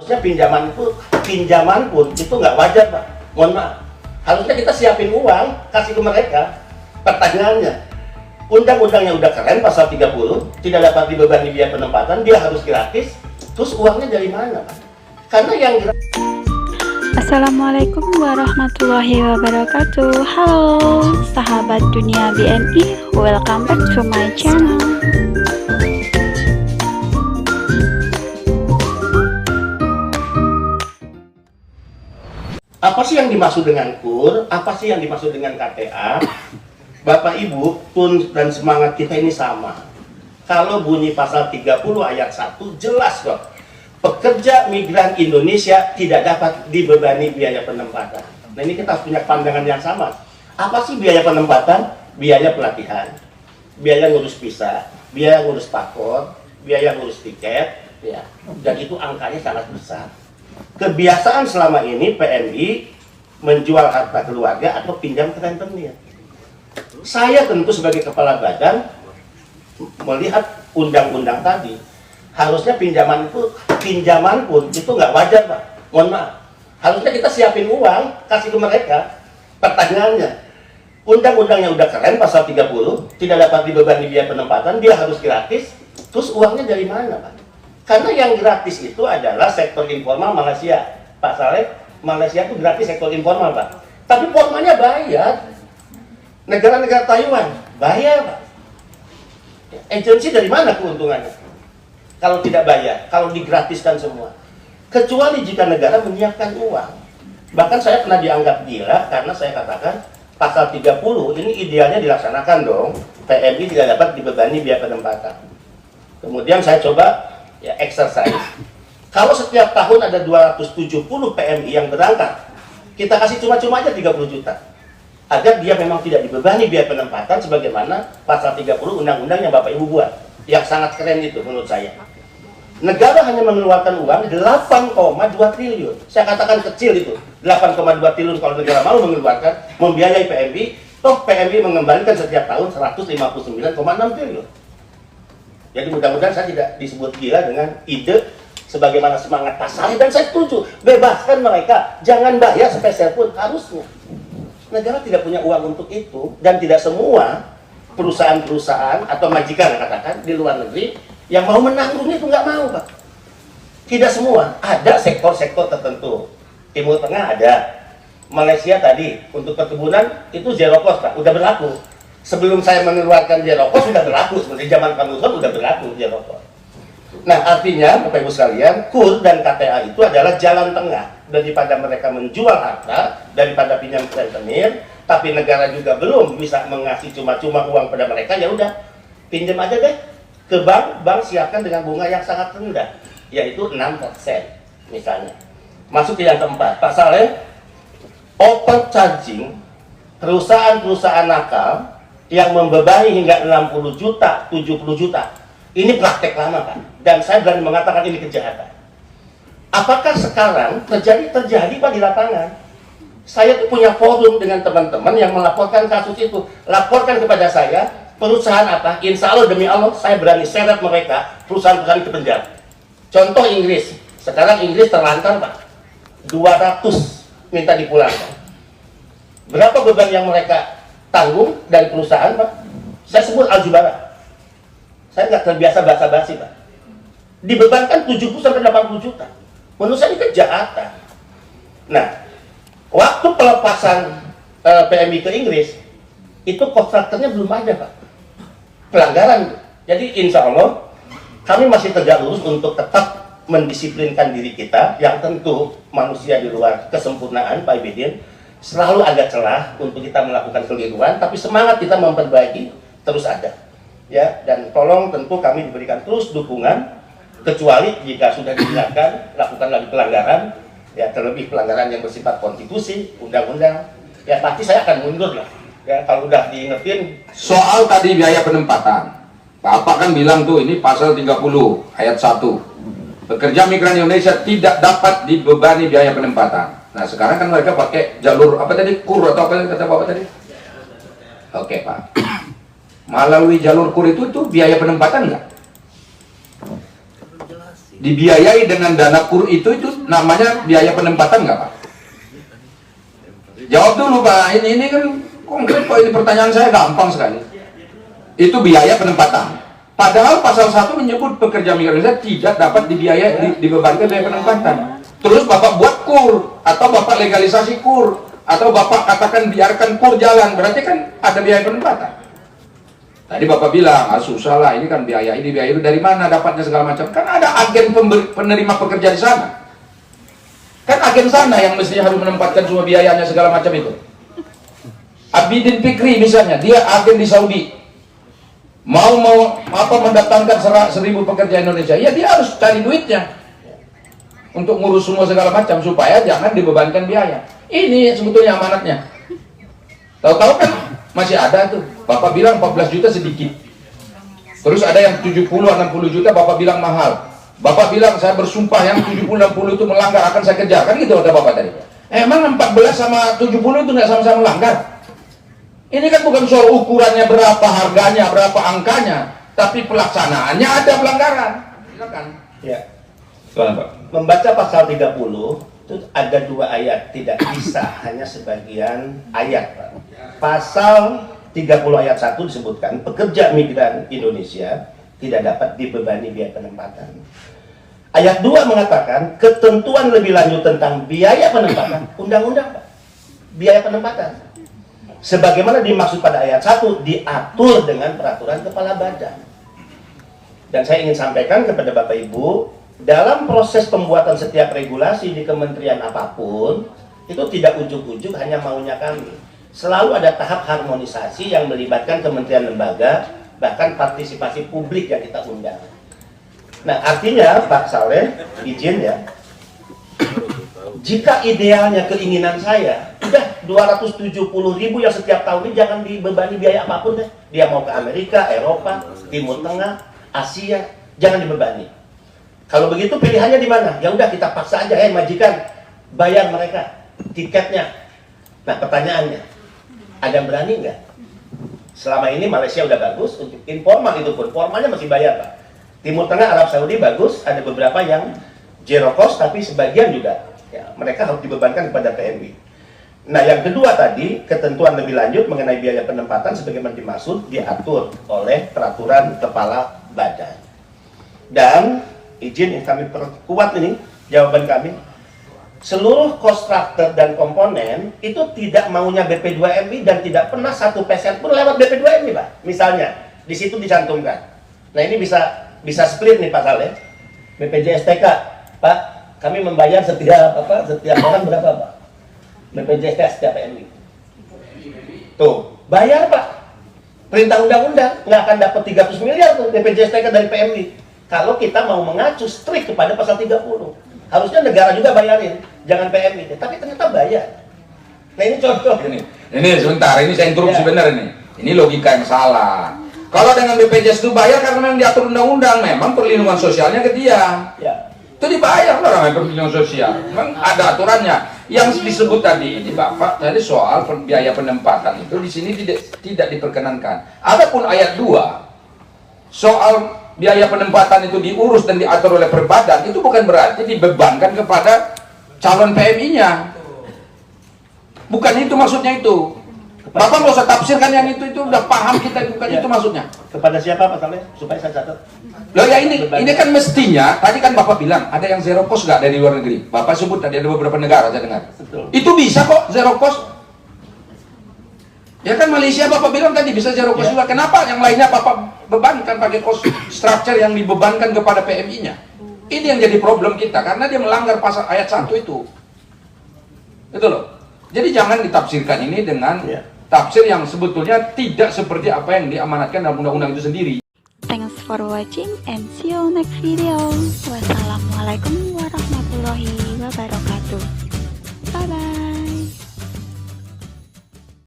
Harusnya pinjaman pun itu nggak wajar, Pak. Mohon maaf. Harusnya kita siapin uang, kasih ke mereka. Pertanyaannya, undang-undangnya udah keren, pasal 30, tidak dapat dibebani biaya penempatan, dia harus gratis. Terus uangnya dari mana, Pak? Karena yang Assalamualaikum warahmatullahi wabarakatuh. Halo sahabat dunia BNI, welcome back to my channel. apa sih yang dimaksud dengan KUR? Apa sih yang dimaksud dengan KTA? Bapak Ibu, tun dan semangat kita ini sama. Kalau bunyi pasal 30 ayat 1 jelas kok. Pekerja migran Indonesia tidak dapat dibebani biaya penempatan. Nah, ini kita punya pandangan yang sama. Apa sih biaya penempatan? Biaya pelatihan, biaya ngurus visa, biaya ngurus paspor, biaya ngurus tiket, ya. Dan itu angkanya sangat besar. Kebiasaan selama ini PMI menjual harta keluarga atau pinjam ke rentenir. Saya tentu sebagai kepala badan melihat undang-undang tadi, harusnya pinjaman pun itu nggak wajar, Pak. Mohon maaf. Harusnya kita siapin uang, kasih ke mereka. Pertanyaannya, undang-undangnya udah keren, pasal 30, tidak dapat dibebani biaya penempatan, dia harus gratis. Terus uangnya dari mana, Pak? Karena yang gratis itu adalah sektor informal Malaysia. Pak Saleh, Malaysia itu gratis sektor informal, Pak. Tapi formalnya bayar. Negara-negara Taiwan bayar, Pak. Agensi dari mana keuntungannya? Kalau tidak bayar, kalau digratiskan semua. Kecuali jika negara menyiapkan uang. Bahkan saya pernah dianggap gila karena saya katakan pasal 30 ini idealnya dilaksanakan dong. PMI tidak dapat dibebani biaya penempatan. Kemudian saya coba exercise. Kalau setiap tahun ada 270 PMI yang berangkat, kita kasih cuma-cuma aja 30 juta. Agar dia memang tidak dibebani biaya penempatan sebagaimana pasal 30 undang-undang yang Bapak Ibu buat. Yang sangat keren itu menurut saya. Negara hanya mengeluarkan uang 8,2 triliun. Saya katakan kecil itu. 8,2 triliun kalau negara mau mengeluarkan, membiayai PMI, toh PMI mengembalikan setiap tahun 159,6 triliun. Jadi mudah-mudahan saya tidak disebut gila dengan ide sebagaimana semangat pasar, dan saya setuju, bebaskan mereka, jangan bayar sepeser pun, harusnya. Negara tidak punya uang untuk itu, dan tidak semua perusahaan-perusahaan atau majikan katakan di luar negeri yang mau menanggung itu nggak mau, Pak. Tidak semua, ada sektor-sektor tertentu. Timur Tengah ada, Malaysia tadi untuk perkebunan itu zero cost, Pak, udah berlaku. Sebelum saya mengeluarkan zero cost sudah berlaku, seperti zaman Pak Nusron sudah berlaku zero cost. Nah, artinya Bapak Ibu sekalian, KUR dan KTA itu adalah jalan tengah daripada mereka menjual harta, daripada pinjam ke rentenir, tapi negara juga belum bisa mengasih cuma-cuma uang pada mereka, ya udah pinjam aja deh ke bank, bank siapkan dengan bunga yang sangat rendah, yaitu 6% misalnya. Masuk ke yang keempat, Pak Saleh, overcharging perusahaan-perusahaan nakal yang membebani hingga 60 juta, 70 juta. Ini praktek lama, Pak. Dan saya berani mengatakan ini kejahatan. Apakah sekarang terjadi, Pak, di lapangan? Saya tuh punya forum dengan teman-teman yang melaporkan kasus itu. Laporkan kepada saya, perusahaan apa? Insya Allah, demi Allah, saya berani seret mereka, perusahaan-perusahaan itu penjara. Contoh Inggris. Sekarang Inggris terlantar, Pak. 200 minta dipulangkan. Berapa beban yang mereka tanggung dari perusahaan, Pak? Saya sebut Aljubara. Saya nggak terbiasa basa-basi, Pak. Dibebankan 70-80 juta. Menurut saya ini kejahatan. Nah, waktu pelepasan PMI ke Inggris, itu kontraktornya belum ada, Pak. Pelanggaran. Jadi insya Allah, kami masih tegak lurus untuk tetap mendisiplinkan diri kita, yang tentu manusia di luar kesempurnaan, Pak Ibedin, selalu ada celah untuk kita melakukan keliruan, tapi semangat kita memperbaiki terus ada. Ya, dan tolong tentu kami diberikan terus dukungan, kecuali jika sudah dijelaskan lakukan lagi pelanggaran, ya terlebih pelanggaran yang bersifat konstitusi, undang-undang, ya pasti saya akan mundur lah. Ya, kalau udah diingetin. Soal tadi biaya penempatan, Bapak kan bilang tuh ini pasal 30 ayat 1. Pekerja migran Indonesia tidak dapat dibebani biaya penempatan. Nah, sekarang kan mereka pakai jalur apa tadi? KUR atau apa kata Bapak tadi? Oke, Pak. Melalui jalur KUR itu biaya penempatan nggak? dibiayai dengan dana KUR itu namanya biaya penempatan nggak Pak? Jawab dulu Pak, ini kan konkret kok, ini pertanyaan saya gampang sekali. Itu biaya penempatan. Padahal pasal 1 menyebut pekerja migran Indonesia tidak dapat dibebankan biaya penempatan. Terus Bapak buat KUR, atau Bapak legalisasi KUR, atau Bapak katakan biarkan KUR jalan, berarti kan ada biaya penempatan. Tadi Bapak bilang, susah lah, ini kan biaya itu dari mana dapatnya segala macam. Kan ada agen penerima pekerja di sana. Kan agen sana yang mestinya harus menempatkan semua biayanya segala macam itu. Abidin Fikri misalnya, dia agen di Saudi. Mau mendatangkan 1.000 pekerja Indonesia, ya dia harus cari duitnya untuk ngurus semua segala macam supaya jangan dibebankan biaya. Ini sebetulnya amanatnya. Tahu-tahu kan masih ada tuh. Bapak bilang 14 juta sedikit. Terus ada yang 70, 60 juta Bapak bilang mahal. Bapak bilang saya bersumpah yang 70, 60 itu melanggar akan saya kejar. Kan gitu kata Bapak tadi. Emang 14 sama 70 itu nggak sama-sama melanggar? Ini kan bukan soal ukurannya berapa, harganya, berapa angkanya, tapi pelaksanaannya ada pelanggaran. Silakan. Ya. Silakan Pak. Membaca pasal 30 itu ada 2 ayat, tidak bisa hanya sebagian ayat, Pak. Pasal 30 ayat 1 disebutkan pekerja migran Indonesia tidak dapat dibebani biaya penempatan. Ayat 2 mengatakan ketentuan lebih lanjut tentang biaya penempatan, undang-undang Pak. Biaya penempatan sebagaimana dimaksud pada ayat 1 diatur dengan peraturan kepala badan. Dan saya ingin sampaikan kepada Bapak Ibu, dalam proses pembuatan setiap regulasi di kementerian apapun, itu tidak ujuk-ujuk hanya maunya kami. Selalu ada tahap harmonisasi yang melibatkan kementerian lembaga, bahkan partisipasi publik yang kita undang. Nah, artinya Pak Saleh, izin ya, jika idealnya keinginan saya, udah 270.000 yang setiap tahun ini jangan dibebani biaya apapun deh. Dia mau ke Amerika, Eropa, Timur Tengah, Asia, jangan dibebani. Kalau begitu pilihannya di mana? Ya udah kita paksa aja, majikan bayar mereka tiketnya. Nah pertanyaannya, ada yang berani nggak? Selama ini Malaysia udah bagus, untuk informal itu pun, formalnya masih bayar Pak. Timur Tengah, Arab Saudi bagus, ada beberapa yang zero cost, tapi sebagian juga ya, mereka harus dibebankan kepada PMI. Nah yang kedua tadi, ketentuan lebih lanjut mengenai biaya penempatan sebagaimana dimaksud diatur oleh peraturan kepala badan. Dan izin yang kami perkuat ini jawaban kami, seluruh kontraktor dan komponen itu tidak maunya BP2MI dan tidak pernah 1% pun lewat BP2MI Pak. Misalnya di situ dicantumkan. Nah ini bisa split nih Pak Saleh. BPJS TK Pak, kami membayar setiap orang berapa Pak? BPJS TK setiap PMI. Tuh bayar Pak. Perintah undang-undang nggak akan dapat 300 miliar tuh BPJS TK dari PMI. Kalau kita mau mengacu strict kepada pasal 30, harusnya negara juga bayarin, jangan PMI. Tapi ternyata bayar. Nah ini contoh. Ini sebentar, ini saya interupsi benar ini. Ini logika yang salah. Kalau dengan BPJS itu bayar karena memang diatur undang-undang, memang perlindungan sosialnya ke dia. Ya. Itu dibayar loh namanya perlindungan sosial. Memang ada aturannya. Yang disebut tadi ini Bapak tadi soal biaya penempatan itu di sini tidak diperkenankan. Adapun ayat 2 soal biaya penempatan itu diurus dan diatur oleh perbadan, itu bukan berarti dibebankan kepada calon PMI-nya. Bukan itu maksudnya itu. Bapak nggak usah tafsirkan yang itu udah paham kita, bukan itu maksudnya. Kepada siapa Pak Saleh? Supaya saya catat. Loh ya ini kan mestinya, tadi kan Bapak bilang ada yang zero cost nggak dari luar negeri. Bapak sebut tadi ada beberapa negara saya dengar. Betul. Itu Itu bisa kok zero cost. Ya kan Malaysia Bapak bilang tadi bisa zero cost juga. Kenapa yang lainnya Bapak bebankan pakai cost structure yang dibebankan kepada PMI-nya? Ini yang jadi problem kita karena dia melanggar pasal ayat 1 itu. Itu loh. Jadi jangan ditafsirkan ini dengan tafsir yang sebetulnya tidak seperti apa yang diamanatkan dalam undang-undang itu sendiri. Thanks for watching and see you next video. Wassalamualaikum warahmatullahi wabarakatuh. Bye bye.